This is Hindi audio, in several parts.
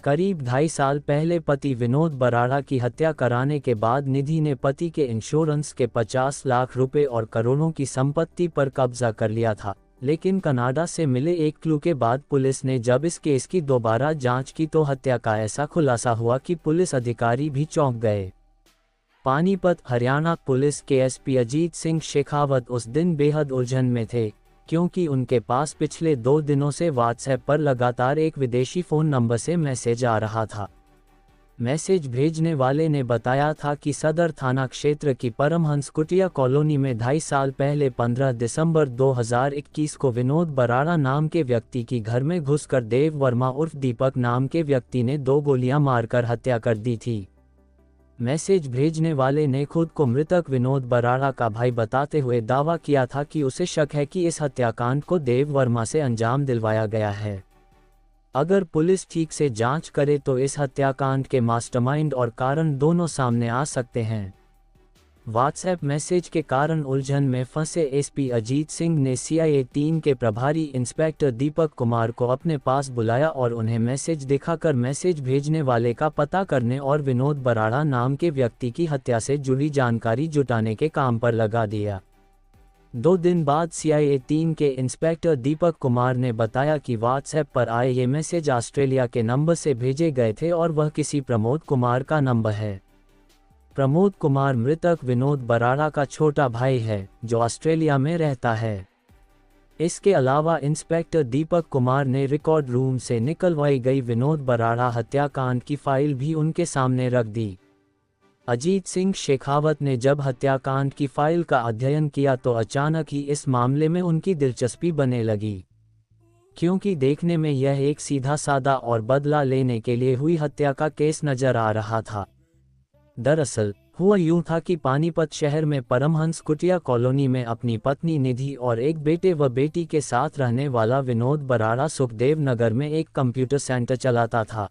करीब 2.5 साल पहले पति विनोद बराड़ा की हत्या कराने के बाद निधि ने पति के इंश्योरेंस के 50 लाख रुपए और करोड़ों की संपत्ति पर कब्जा कर लिया था, लेकिन कनाडा से मिले एक क्लू के बाद पुलिस ने जब इस केस की दोबारा जांच की तो हत्या का ऐसा खुलासा हुआ कि पुलिस अधिकारी भी चौंक गए। पानीपत, हरियाणा पुलिस के एसपी अजीत सिंह शेखावत उस दिन बेहद उलझन में थे, क्योंकि उनके पास पिछले 2 दिनों से व्हाट्सएप पर लगातार एक विदेशी फ़ोन नंबर से मैसेज आ रहा था। मैसेज भेजने वाले ने बताया था कि सदर थाना क्षेत्र की परमहंस कुटिया कॉलोनी में 2.5 साल पहले 15 दिसंबर 2021 को विनोद बराड़ा नाम के व्यक्ति की घर में घुसकर देव वर्मा उर्फ दीपक नाम के व्यक्ति ने 2 गोलियां मारकर हत्या कर दी थी। मैसेज भेजने वाले ने खुद को मृतक विनोद बराड़ा का भाई बताते हुए दावा किया था कि उसे शक है कि इस हत्याकांड को देव वर्मा से अंजाम दिलवाया गया है। अगर पुलिस ठीक से जांच करे तो इस हत्याकांड के मास्टरमाइंड और कारण दोनों सामने आ सकते हैं। व्हाट्सएप मैसेज के कारण उलझन में फंसे एसपी अजीत सिंह ने सीआईए 3 के प्रभारी इंस्पेक्टर दीपक कुमार को अपने पास बुलाया और उन्हें मैसेज दिखाकर मैसेज भेजने वाले का पता करने और विनोद बराड़ा नाम के व्यक्ति की हत्या से जुड़ी जानकारी जुटाने के काम पर लगा दिया। 2 दिन बाद सीआईए 3 के इंस्पेक्टर दीपक कुमार ने बताया कि व्हाट्सएप पर आए ये मैसेज ऑस्ट्रेलिया के नंबर से भेजे गए थे और वह किसी प्रमोद कुमार का नंबर है। प्रमोद कुमार मृतक विनोद बराड़ा का छोटा भाई है जो ऑस्ट्रेलिया में रहता है। इसके अलावा इंस्पेक्टर दीपक कुमार ने रिकॉर्ड रूम से निकलवाई गई विनोद बराड़ा हत्याकांड की फाइल भी उनके सामने रख दी। अजीत सिंह शेखावत ने जब हत्याकांड की फाइल का अध्ययन किया तो अचानक ही इस मामले में उनकी दिलचस्पी बनने लगी, क्योंकि देखने में यह एक सीधा साधा और बदला लेने के लिए हुई हत्या का केस नजर आ रहा था। दरअसल हुआ यूं था कि पानीपत शहर में परमहंस कुटिया कॉलोनी में अपनी पत्नी निधि और एक बेटे व बेटी के साथ रहने वाला विनोद बराड़ा सुखदेव नगर में एक कंप्यूटर सेंटर चलाता था।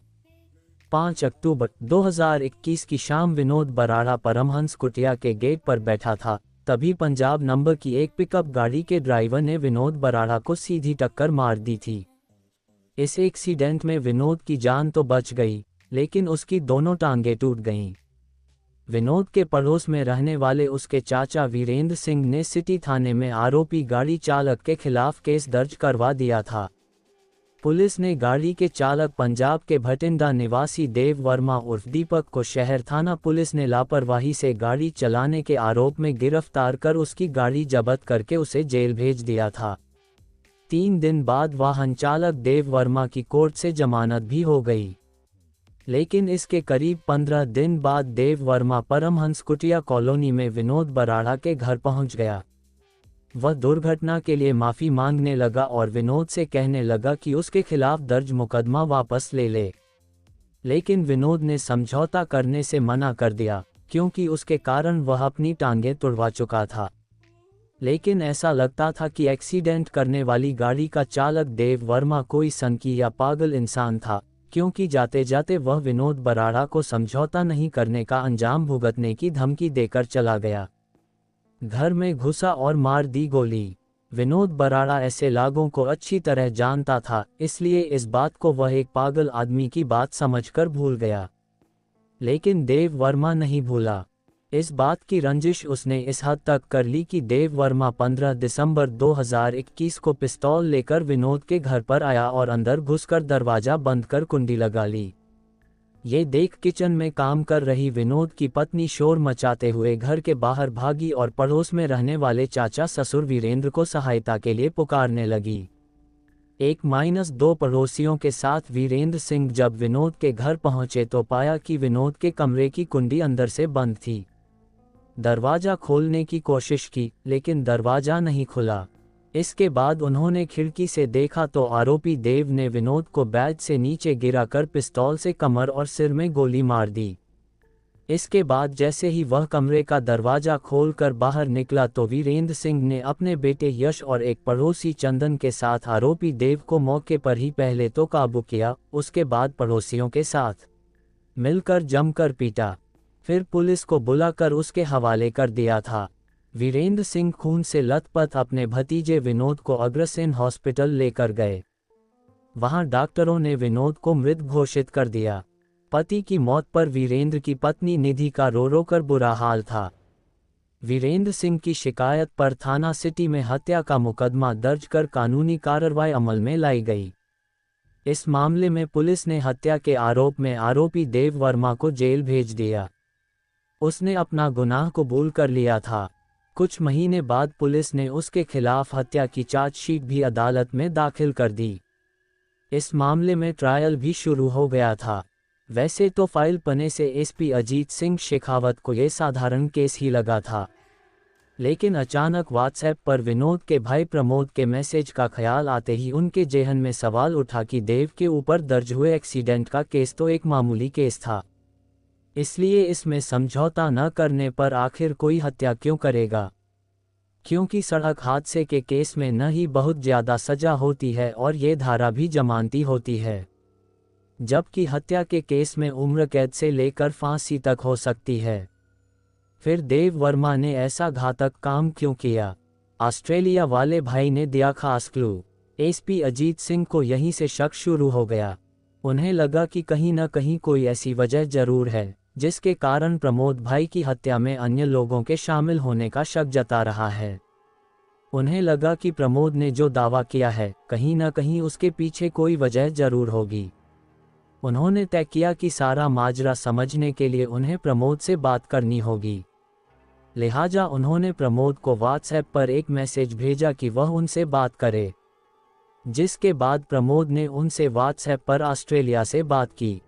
5 अक्टूबर 2021 की शाम विनोद बराड़ा परमहंस कुटिया के गेट पर बैठा था, तभी पंजाब नंबर की एक पिकअप गाड़ी के ड्राइवर ने विनोद बराड़ा को सीधी टक्कर मार दी थी। इस एक्सीडेंट में विनोद की जान तो बच गई, लेकिन उसकी दोनों टांगें टूट गईं। विनोद के पड़ोस में रहने वाले उसके चाचा वीरेंद्र सिंह ने सिटी थाने में आरोपी गाड़ी चालक के खिलाफ केस दर्ज करवा दिया था। पुलिस ने गाड़ी के चालक पंजाब के भटिंडा निवासी देव वर्मा उर्फ दीपक को शहर थाना पुलिस ने लापरवाही से गाड़ी चलाने के आरोप में गिरफ्तार कर उसकी गाड़ी जब्त करके उसे जेल भेज दिया था। 3 दिन बाद वाहन चालक देव वर्मा की कोर्ट से जमानत भी हो गई, लेकिन इसके करीब 15 दिन बाद देव वर्मा परमहंस कुटिया कॉलोनी में विनोद बराड़ा के घर पहुंच गया। वह दुर्घटना के लिए माफ़ी मांगने लगा और विनोद से कहने लगा कि उसके खिलाफ दर्ज मुकदमा वापस ले ले, लेकिन विनोद ने समझौता करने से मना कर दिया, क्योंकि उसके कारण वह अपनी टांगें तुड़वा चुका था। लेकिन ऐसा लगता था कि एक्सीडेंट करने वाली गाड़ी का चालक देव वर्मा कोई सनकी या पागल इंसान था, क्योंकि जाते जाते वह विनोद बराड़ा को समझौता नहीं करने का अंजाम भुगतने की धमकी देकर चला गया। घर में घुसा और मार दी गोली। विनोद बराड़ा ऐसे लोगों को अच्छी तरह जानता था, इसलिए इस बात को वह एक पागल आदमी की बात समझकर भूल गया। लेकिन देव वर्मा नहीं भूला। इस बात की रंजिश उसने इस हद तक कर ली कि देव वर्मा 15 दिसंबर 2021 को पिस्तौल लेकर विनोद के घर पर आया और अंदर घुसकर दरवाज़ा बंद कर कुंडी लगा ली। ये देख किचन में काम कर रही विनोद की पत्नी शोर मचाते हुए घर के बाहर भागी और पड़ोस में रहने वाले चाचा ससुर वीरेंद्र को सहायता के लिए पुकारने लगी। 1-2 पड़ोसियों के साथ वीरेंद्र सिंह जब विनोद के घर पहुंचे तो पाया कि विनोद के कमरे की कुंडी अंदर से बंद थी। दरवाज़ा खोलने की कोशिश की, लेकिन दरवाज़ा नहीं खुला। इसके बाद उन्होंने खिड़की से देखा तो आरोपी देव ने विनोद को बेड से नीचे गिराकर पिस्तौल से कमर और सिर में गोली मार दी। इसके बाद जैसे ही वह कमरे का दरवाज़ा खोलकर बाहर निकला तो वीरेंद्र सिंह ने अपने बेटे यश और एक पड़ोसी चंदन के साथ आरोपी देव को मौके पर ही पहले तो काबू किया, उसके बाद पड़ोसियों के साथ मिलकर जमकर पीटा, फिर पुलिस को बुलाकर उसके हवाले कर दिया था। वीरेंद्र सिंह खून से लथपथ अपने भतीजे विनोद को अग्रसेन हॉस्पिटल लेकर गए। वहां डॉक्टरों ने विनोद को मृत घोषित कर दिया। पति की मौत पर वीरेंद्र की पत्नी निधि का रो रो कर बुरा हाल था। वीरेंद्र सिंह की शिकायत पर थाना सिटी में हत्या का मुकदमा दर्ज कर कानूनी कार्रवाई अमल में लाई गई। इस मामले में पुलिस ने हत्या के आरोप में आरोपी देव वर्मा को जेल भेज दिया। उसने अपना गुनाह कबूल कर लिया था। कुछ महीने बाद पुलिस ने उसके खिलाफ हत्या की चार्जशीट भी अदालत में दाखिल कर दी। इस मामले में ट्रायल भी शुरू हो गया था। वैसे तो फाइल पन्ने से एसपी अजीत सिंह शेखावत को यह साधारण केस ही लगा था, लेकिन अचानक व्हाट्सएप पर विनोद के भाई प्रमोद के मैसेज का ख्याल आते ही उनके जेहन में सवाल उठा कि देव के ऊपर दर्ज हुए एक्सीडेंट का केस तो एक मामूली केस था, इसलिए इसमें समझौता न करने पर आखिर कोई हत्या क्यों करेगा, क्योंकि सड़क हादसे के केस में न ही बहुत ज़्यादा सजा होती है और ये धारा भी जमानती होती है, जबकि हत्या के केस में उम्र कैद से लेकर फांसी तक हो सकती है। फिर देव वर्मा ने ऐसा घातक काम क्यों किया? ऑस्ट्रेलिया वाले भाई ने दिया खास क्लू। एसपी अजीत सिंह को यहीं से शक शुरू हो गया। उन्हें लगा कि कहीं न कहीं कोई ऐसी वजह जरूर है जिसके कारण प्रमोद भाई की हत्या में अन्य लोगों के शामिल होने का शक जता रहा है। उन्हें लगा कि प्रमोद ने जो दावा किया है कहीं न कहीं उसके पीछे कोई वजह जरूर होगी। उन्होंने तय किया कि सारा माजरा समझने के लिए उन्हें प्रमोद से बात करनी होगी। लिहाजा उन्होंने प्रमोद को व्हाट्सएप पर एक मैसेज भेजा कि वह उनसे बात करे, जिसके बाद प्रमोद ने उनसे व्हाट्सएप पर ऑस्ट्रेलिया से बात की।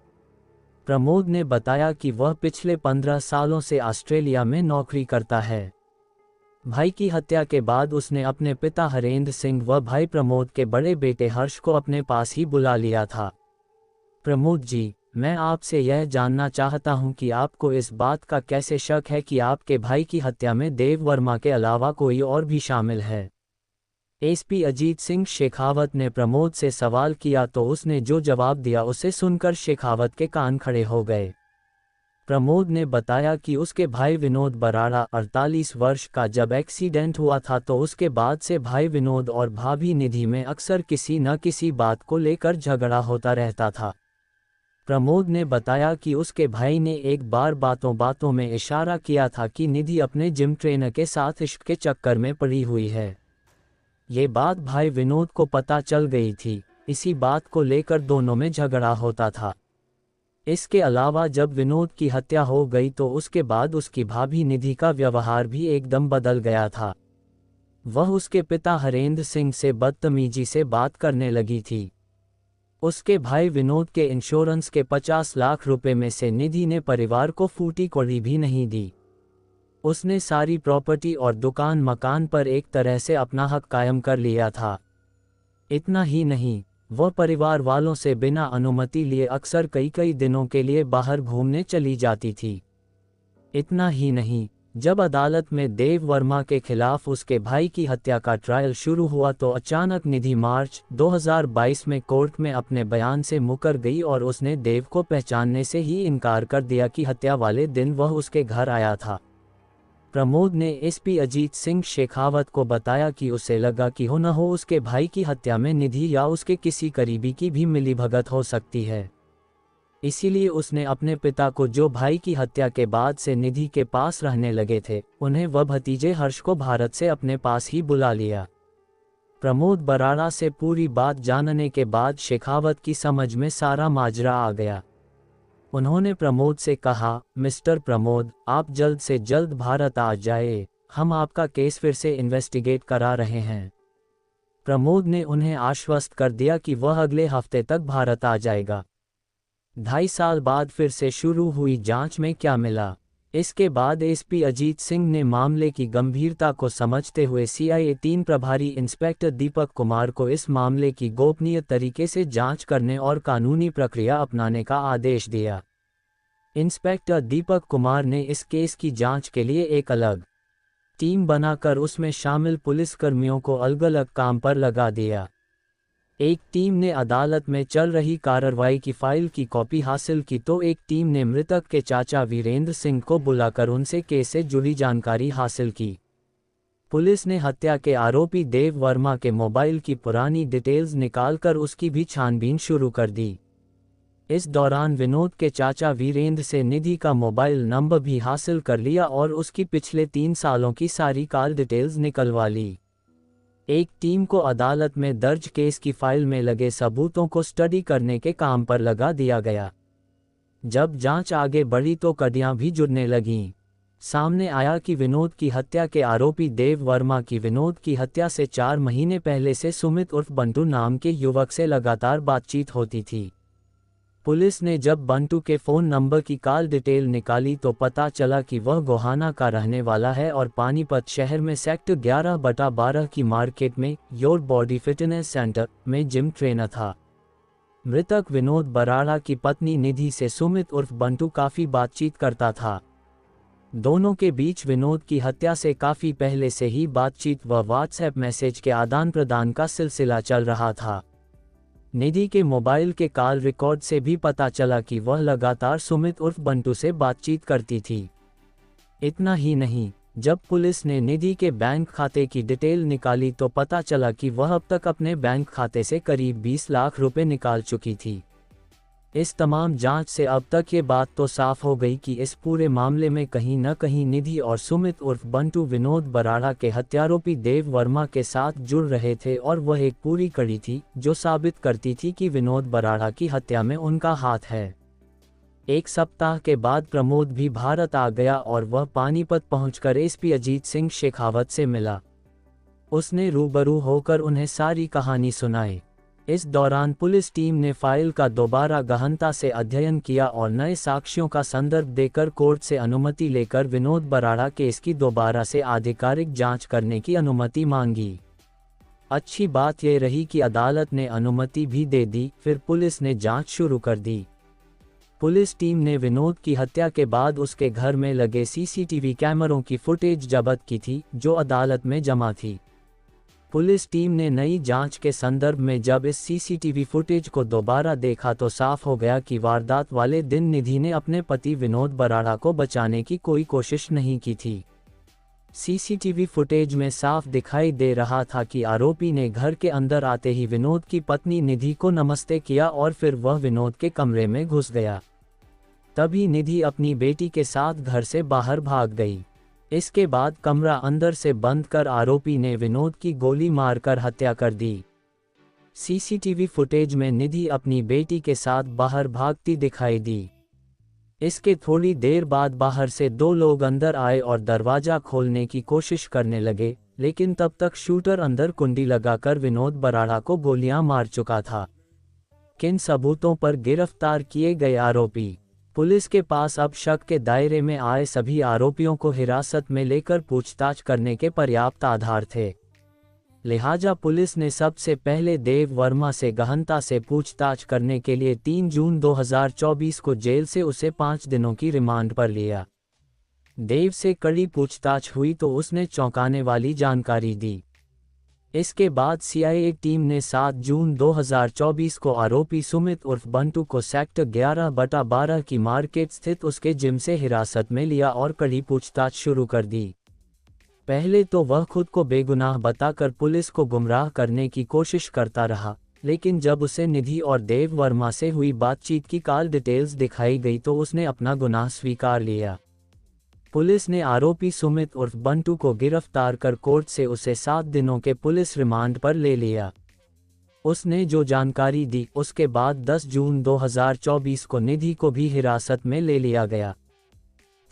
प्रमोद ने बताया कि वह पिछले 15 सालों से ऑस्ट्रेलिया में नौकरी करता है। भाई की हत्या के बाद उसने अपने पिता हरेंद्र सिंह व भाई प्रमोद के बड़े बेटे हर्ष को अपने पास ही बुला लिया था। प्रमोद जी, मैं आपसे यह जानना चाहता हूं कि आपको इस बात का कैसे शक है कि आपके भाई की हत्या में देव वर्मा के अलावा कोई और भी शामिल है? एसपी अजीत सिंह शेखावत ने प्रमोद से सवाल किया तो उसने जो जवाब दिया उसे सुनकर शेखावत के कान खड़े हो गए। प्रमोद ने बताया कि उसके भाई विनोद बराड़ा 48 वर्ष का जब एक्सीडेंट हुआ था तो उसके बाद से भाई विनोद और भाभी निधि में अक्सर किसी न किसी बात को लेकर झगड़ा होता रहता था। प्रमोद ने बताया कि उसके भाई ने एक बार बातों बातों में इशारा किया था कि निधि अपने जिम ट्रेनर के साथ इश्क के चक्कर में पड़ी हुई है। ये बात भाई विनोद को पता चल गई थी। इसी बात को लेकर दोनों में झगड़ा होता था। इसके अलावा जब विनोद की हत्या हो गई तो उसके बाद उसकी भाभी निधि का व्यवहार भी एकदम बदल गया था। वह उसके पिता हरेंद्र सिंह से बदतमीजी से बात करने लगी थी। उसके भाई विनोद के इंश्योरेंस के 50 लाख रुपए में से निधि ने परिवार को फूटी कौड़ी भी नहीं दी। उसने सारी प्रॉपर्टी और दुकान मकान पर एक तरह से अपना हक कायम कर लिया था। इतना ही नहीं, वह परिवार वालों से बिना अनुमति लिए अक्सर कई दिनों के लिए बाहर घूमने चली जाती थी। इतना ही नहीं, जब अदालत में देव वर्मा के खिलाफ उसके भाई की हत्या का ट्रायल शुरू हुआ तो अचानक निधि मार्च 2022 में कोर्ट में अपने बयान से मुकर गई और उसने देव को पहचानने से ही इनकार कर दिया कि हत्या वाले दिन वह उसके घर आया था। प्रमोद ने एसपी अजीत सिंह शेखावत को बताया कि उसे लगा कि हो न हो उसके भाई की हत्या में निधि या उसके किसी करीबी की भी मिलीभगत हो सकती है। इसीलिए उसने अपने पिता को, जो भाई की हत्या के बाद से निधि के पास रहने लगे थे, उन्हें व भतीजे हर्ष को भारत से अपने पास ही बुला लिया। प्रमोद बराड़ा से पूरी बात जानने के बाद शेखावत की समझ में सारा माजरा आ गया। उन्होंने प्रमोद से कहा, मिस्टर प्रमोद, आप जल्द से जल्द भारत आ जाए, हम आपका केस फिर से इन्वेस्टिगेट करा रहे हैं। प्रमोद ने उन्हें आश्वस्त कर दिया कि वह अगले हफ्ते तक भारत आ जाएगा। 2.5 साल बाद फिर से शुरू हुई जांच में क्या मिला? इसके बाद एसपी अजीत सिंह ने मामले की गंभीरता को समझते हुए सीआईए 3 प्रभारी इंस्पेक्टर दीपक कुमार को इस मामले की गोपनीय तरीके से जांच करने और कानूनी प्रक्रिया अपनाने का आदेश दिया। इंस्पेक्टर दीपक कुमार ने इस केस की जांच के लिए एक अलग टीम बनाकर उसमें शामिल पुलिसकर्मियों को अलग-अलग काम पर लगा दिया। एक टीम ने अदालत में चल रही कार्रवाई की फाइल की कॉपी हासिल की तो एक टीम ने मृतक के चाचा वीरेंद्र सिंह को बुलाकर उनसे केस से जुड़ी जानकारी हासिल की। पुलिस ने हत्या के आरोपी देव वर्मा के मोबाइल की पुरानी डिटेल्स निकालकर उसकी भी छानबीन शुरू कर दी। इस दौरान विनोद के चाचा वीरेंद्र से निधि का मोबाइल नंबर भी हासिल कर लिया और उसकी पिछले 3 सालों की सारी कॉल डिटेल्स निकलवा ली। एक टीम को अदालत में दर्ज केस की फाइल में लगे सबूतों को स्टडी करने के काम पर लगा दिया गया। जब जांच आगे बढ़ी तो कड़ियां भी जुड़ने लगीं। सामने आया कि विनोद की हत्या के आरोपी देव वर्मा की विनोद की हत्या से 4 महीने पहले से सुमित उर्फ बंटू नाम के युवक से लगातार बातचीत होती थी। पुलिस ने जब बंटू के फ़ोन नंबर की कॉल डिटेल निकाली तो पता चला कि वह गोहाना का रहने वाला है और पानीपत शहर में सेक्टर 11/12 की मार्केट में योर बॉडी फिटनेस सेंटर में जिम ट्रेनर था। मृतक विनोद बराड़ा की पत्नी निधि से सुमित उर्फ बंटू काफ़ी बातचीत करता था। दोनों के बीच विनोद की हत्या से काफ़ी पहले से ही बातचीत व व्हाट्सएप मैसेज के आदान प्रदान का सिलसिला चल रहा था। निधि के मोबाइल के कॉल रिकॉर्ड से भी पता चला कि वह लगातार सुमित उर्फ बंटू से बातचीत करती थी। इतना ही नहीं, जब पुलिस ने निधि के बैंक खाते की डिटेल निकाली तो पता चला कि वह अब तक अपने बैंक खाते से करीब 20 लाख रुपए निकाल चुकी थी। इस तमाम जांच से अब तक ये बात तो साफ हो गई कि इस पूरे मामले में कहीं न कहीं निधि और सुमित उर्फ बंटू विनोद बराड़ा के हत्यारोपी देव वर्मा के साथ जुड़ रहे थे और वह एक पूरी कड़ी थी जो साबित करती थी कि विनोद बराड़ा की हत्या में उनका हाथ है। एक सप्ताह के बाद प्रमोद भी भारत आ गया और वह पानीपत पहुंचकर एसपी अजीत सिंह शेखावत से मिला। उसने रूबरू होकर उन्हें सारी कहानी सुनाई। इस दौरान पुलिस टीम ने फाइल का दोबारा गहनता से अध्ययन किया और नए साक्ष्यों का संदर्भ देकर कोर्ट से अनुमति लेकर विनोद बराड़ा केस की दोबारा से आधिकारिक जांच करने की अनुमति मांगी। अच्छी बात यह रही कि अदालत ने अनुमति भी दे दी। फिर पुलिस ने जांच शुरू कर दी। पुलिस टीम ने विनोद की हत्या के बाद उसके घर में लगे सीसीटीवी कैमरों की फुटेज जब्त की थी जो अदालत में जमा थी। पुलिस टीम ने नई जांच के संदर्भ में जब इस सीसीटीवी फुटेज को दोबारा देखा तो साफ हो गया कि वारदात वाले दिन निधि ने अपने पति विनोद बराड़ा को बचाने की कोई कोशिश नहीं की थी। सीसीटीवी फुटेज में साफ दिखाई दे रहा था कि आरोपी ने घर के अंदर आते ही विनोद की पत्नी निधि को नमस्ते किया और फिर वह विनोद के कमरे में घुस गया। तभी निधि अपनी बेटी के साथ घर से बाहर भाग गई। इसके बाद कमरा अंदर से बंद कर आरोपी ने विनोद की गोली मारकर हत्या कर दी। सीसीटीवी फुटेज में निधि अपनी बेटी के साथ बाहर भागती दिखाई दी। इसके थोड़ी देर बाद बाहर से 2 लोग अंदर आए और दरवाजा खोलने की कोशिश करने लगे, लेकिन तब तक शूटर अंदर कुंडी लगाकर विनोद बराड़ा को गोलियां मार चुका था। किन सबूतों पर गिरफ्तार किए गए आरोपी? पुलिस के पास अब शक के दायरे में आए सभी आरोपियों को हिरासत में लेकर पूछताछ करने के पर्याप्त आधार थे। लिहाजा पुलिस ने सबसे पहले देव वर्मा से गहनता से पूछताछ करने के लिए 3 जून 2024 को जेल से उसे 5 दिनों की रिमांड पर लिया। देव से कड़ी पूछताछ हुई तो उसने चौंकाने वाली जानकारी दी। इसके बाद सीआईए टीम ने 7 जून 2024 को आरोपी सुमित उर्फ बंटू को सेक्टर 11/12 की मार्केट स्थित उसके जिम से हिरासत में लिया और कड़ी पूछताछ शुरू कर दी। पहले तो वह खुद को बेगुनाह बताकर पुलिस को गुमराह करने की कोशिश करता रहा, लेकिन जब उसे निधि और देव वर्मा से हुई बातचीत की कॉल डिटेल्स दिखाई गई तो उसने अपना गुनाह स्वीकार लिया। पुलिस ने आरोपी सुमित उर्फ बंटू को गिरफ्तार कर कोर्ट से उसे 7 दिनों के पुलिस रिमांड पर ले लिया। उसने जो जानकारी दी उसके बाद 10 जून 2024 को निधि को भी हिरासत में ले लिया गया।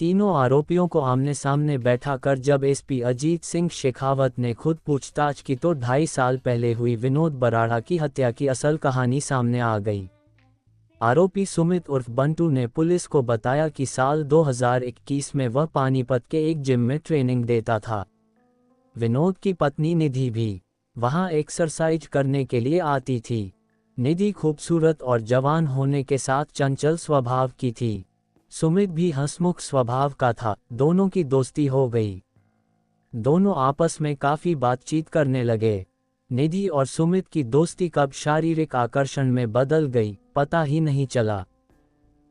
तीनों आरोपियों को आमने सामने बैठा कर जब एसपी अजीत सिंह शेखावत ने खुद पूछताछ की तो 2.5 साल पहले हुई विनोद बराड़ा की हत्या की असल कहानी सामने आ गई। आरोपी सुमित उर्फ बंटू ने पुलिस को बताया कि साल 2021 में वह पानीपत के एक जिम में ट्रेनिंग देता था। विनोद की पत्नी निधि भी वहां एक्सरसाइज करने के लिए आती थी। निधि खूबसूरत और जवान होने के साथ चंचल स्वभाव की थी। सुमित भी हंसमुख स्वभाव का था। दोनों की दोस्ती हो गई। दोनों आपस में काफी बातचीत करने लगे। निधि और सुमित की दोस्ती कब शारीरिक आकर्षण में बदल गई पता ही नहीं चला।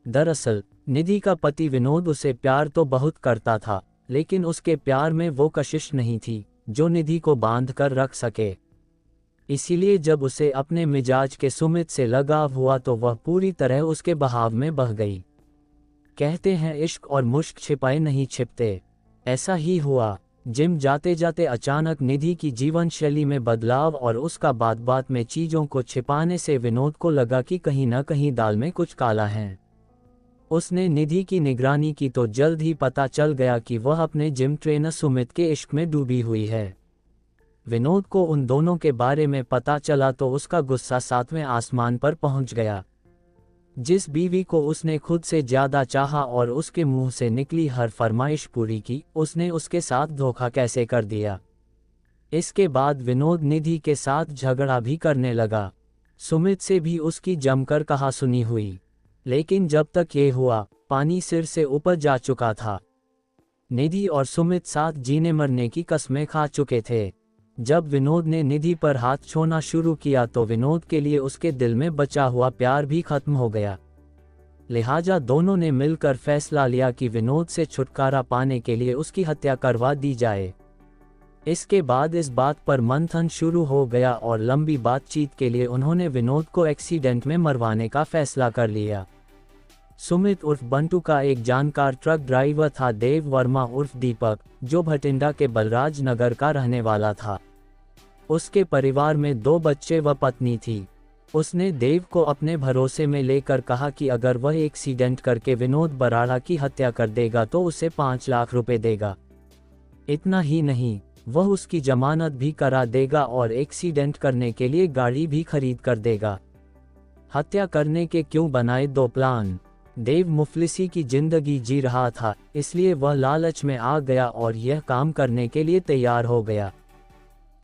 दरअसल निधि का पति विनोद उसे प्यार तो बहुत करता था, लेकिन उसके प्यार में वो कशिश नहीं थी। जो निधि को बांध कर रख सके। इसीलिए जब उसे अपने मिजाज के सुमित से लगाव हुआ तो वह पूरी तरह उसके बहाव में बह गई। कहते हैं इश्क और मुश्क छिपाए नहीं छिपते। ऐसा ही हुआ। जिम जाते जाते अचानक निधि की जीवन शैली में बदलाव और उसका बात बात में चीज़ों को छिपाने से विनोद को लगा कि कहीं न कहीं दाल में कुछ काला है। उसने निधि की निगरानी की तो जल्द ही पता चल गया कि वह अपने जिम ट्रेनर सुमित के इश्क में डूबी हुई है। विनोद को उन दोनों के बारे में पता चला तो उसका गुस्सा 7वें आसमान पर पहुंच गया। जिस बीवी को उसने खुद से ज्यादा चाहा और उसके मुंह से निकली हर फरमाइश पूरी की, उसने उसके साथ धोखा कैसे कर दिया। इसके बाद विनोद निधि के साथ झगड़ा भी करने लगा। सुमित से भी उसकी जमकर कहासुनी हुई, लेकिन जब तक ये हुआ, पानी सिर से ऊपर जा चुका था। निधि और सुमित साथ जीने मरने की कस्में खा चुके थे। जब विनोद ने निधि पर हाथ छोड़ना शुरू किया तो विनोद के लिए उसके दिल में बचा हुआ प्यार भी खत्म हो गया। लिहाजा दोनों ने मिलकर फैसला लिया कि विनोद से छुटकारा पाने के लिए उसकी हत्या करवा दी जाए। इसके बाद इस बात पर मंथन शुरू हो गया और लंबी बातचीत के लिए उन्होंने विनोद को एक्सीडेंट में मरवाने का फैसला कर लिया। सुमित उर्फ बंटू का एक जानकार ट्रक ड्राइवर था देव वर्मा उर्फ दीपक, जो भटिंडा के बलराज नगर का रहने वाला था। उसके परिवार में 2 बच्चे व पत्नी थी। उसने देव को अपने भरोसे में लेकर कहा कि अगर वह एक्सीडेंट करके विनोद बराड़ा की हत्या कर देगा तो उसे 5 लाख रुपए देगा। इतना ही नहीं, वह उसकी जमानत भी करा देगा और एक्सीडेंट करने के लिए गाड़ी भी खरीद कर देगा। हत्या करने के क्यों बनाए 2 प्लान। देव मुफलिसी की जिंदगी जी रहा था, इसलिए वह लालच में आ गया और यह काम करने के लिए तैयार हो गया।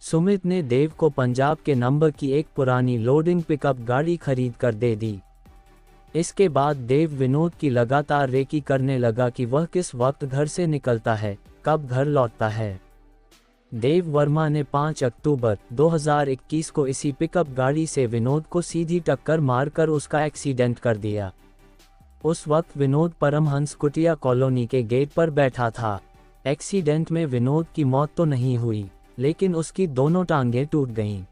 सुमित ने देव को पंजाब के नंबर की एक पुरानी लोडिंग पिकअप गाड़ी खरीद कर दे दी। इसके बाद देव विनोद की लगातार रेकी करने लगा कि वह किस वक्त घर से निकलता है, कब घर लौटता है। देव वर्मा ने 5 अक्टूबर 2021 को इसी पिकअप गाड़ी से विनोद को सीधी टक्कर मारकर उसका एक्सीडेंट कर दिया। उस वक्त विनोद परमहंस कुटिया कॉलोनी के गेट पर बैठा था। एक्सीडेंट में विनोद की मौत तो नहीं हुई, लेकिन उसकी दोनों टांगें टूट गईं।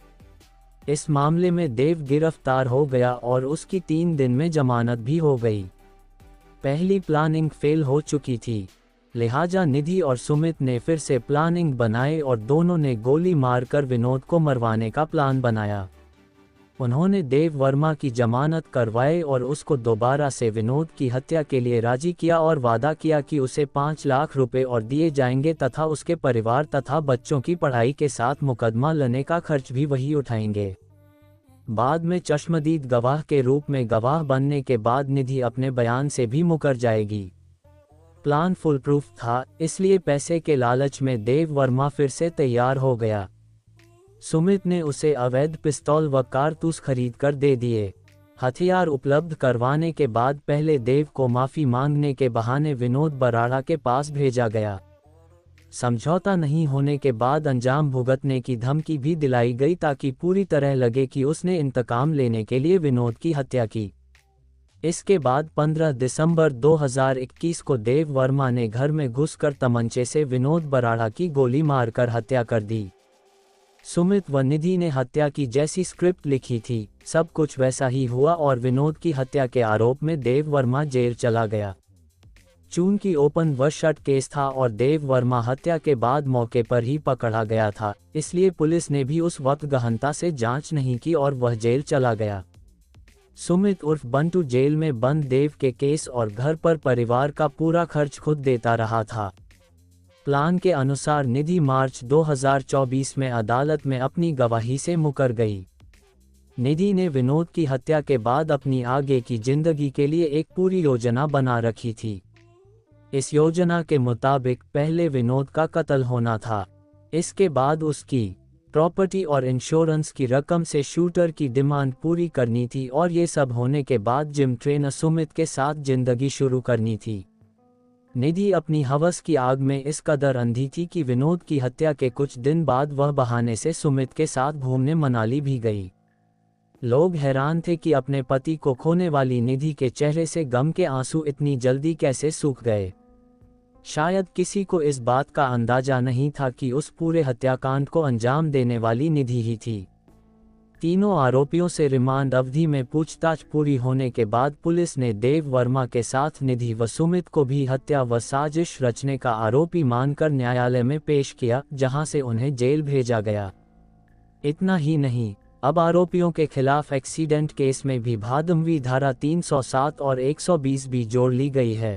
इस मामले में देव गिरफ्तार हो गया और उसकी 3 दिन में जमानत भी हो गई। पहली प्लानिंग फेल हो चुकी थी, लिहाजा निधि और सुमित ने फिर से प्लानिंग बनाई और दोनों ने गोली मारकर विनोद को मरवाने का प्लान बनाया। उन्होंने देव वर्मा की जमानत करवाई और उसको दोबारा से विनोद की हत्या के लिए राजी किया और वादा किया कि उसे 5 लाख रुपए और दिए जाएंगे तथा उसके परिवार तथा बच्चों की पढ़ाई के साथ मुकदमा लड़ने का खर्च भी वही उठाएंगे। बाद में चश्मदीद गवाह के रूप में गवाह बनने के बाद निधि अपने बयान से भी मुकर जाएगी। प्लान फुल प्रूफ था, इसलिए पैसे के लालच में देव वर्मा फिर से तैयार हो गया। सुमित ने उसे अवैध पिस्तौल व कारतूस खरीद कर दे दिए। हथियार उपलब्ध करवाने के बाद पहले देव को माफ़ी मांगने के बहाने विनोद बराड़ा के पास भेजा गया। समझौता नहीं होने के बाद अंजाम भुगतने की धमकी भी दिलाई गई ताकि पूरी तरह लगे कि उसने इंतकाम लेने के लिए विनोद की हत्या की। इसके बाद 15 दिसंबर 2021 को देव वर्मा ने घर में घुसकर तमंचे से विनोद बराड़ा की गोली मारकर हत्या कर दी। सुमित व निधि ने हत्या की जैसी स्क्रिप्ट लिखी थी, सब कुछ वैसा ही हुआ और विनोद की हत्या के आरोप में देव वर्मा जेल चला गया। चूंकि ओपन व शट केस था और देव वर्मा हत्या के बाद मौके पर ही पकड़ा गया था, इसलिए पुलिस ने भी उस वक्त गहनता से जांच नहीं की और वह जेल चला गया। सुमित उर्फ बंटू जेल में बंद देव के केस और घर पर परिवार का पूरा खर्च खुद देता रहा था। प्लान के अनुसार निधि मार्च 2024 में अदालत में अपनी गवाही से मुकर गई। निधि ने विनोद की हत्या के बाद अपनी आगे की जिंदगी के लिए एक पूरी योजना बना रखी थी। इस योजना के मुताबिक पहले विनोद का कत्ल होना था, इसके बाद उसकी प्रॉपर्टी और इंश्योरेंस की रकम से शूटर की डिमांड पूरी करनी थी और ये सब होने के बाद जिम ट्रेनर सुमित के साथ जिंदगी शुरू करनी थी। निधि अपनी हवस की आग में इस कदर अंधी थी कि विनोद की हत्या के कुछ दिन बाद वह बहाने से सुमित के साथ घूमने मनाली भी गई। लोग हैरान थे कि अपने पति को खोने वाली निधि के चेहरे से गम के आंसू इतनी जल्दी कैसे सूख गए। शायद किसी को इस बात का अंदाजा नहीं था कि उस पूरे हत्याकांड को अंजाम देने वाली निधि ही थी। तीनों आरोपियों से रिमांड अवधि में पूछताछ पूरी होने के बाद पुलिस ने देव वर्मा के साथ निधि व सुमित को भी हत्या व साजिश रचने का आरोपी मानकर न्यायालय में पेश किया, जहां से उन्हें जेल भेजा गया। इतना ही नहीं, अब आरोपियों के खिलाफ एक्सीडेंट केस में भी भादमवी धारा 307 और 120 भी जोड़ ली गई है।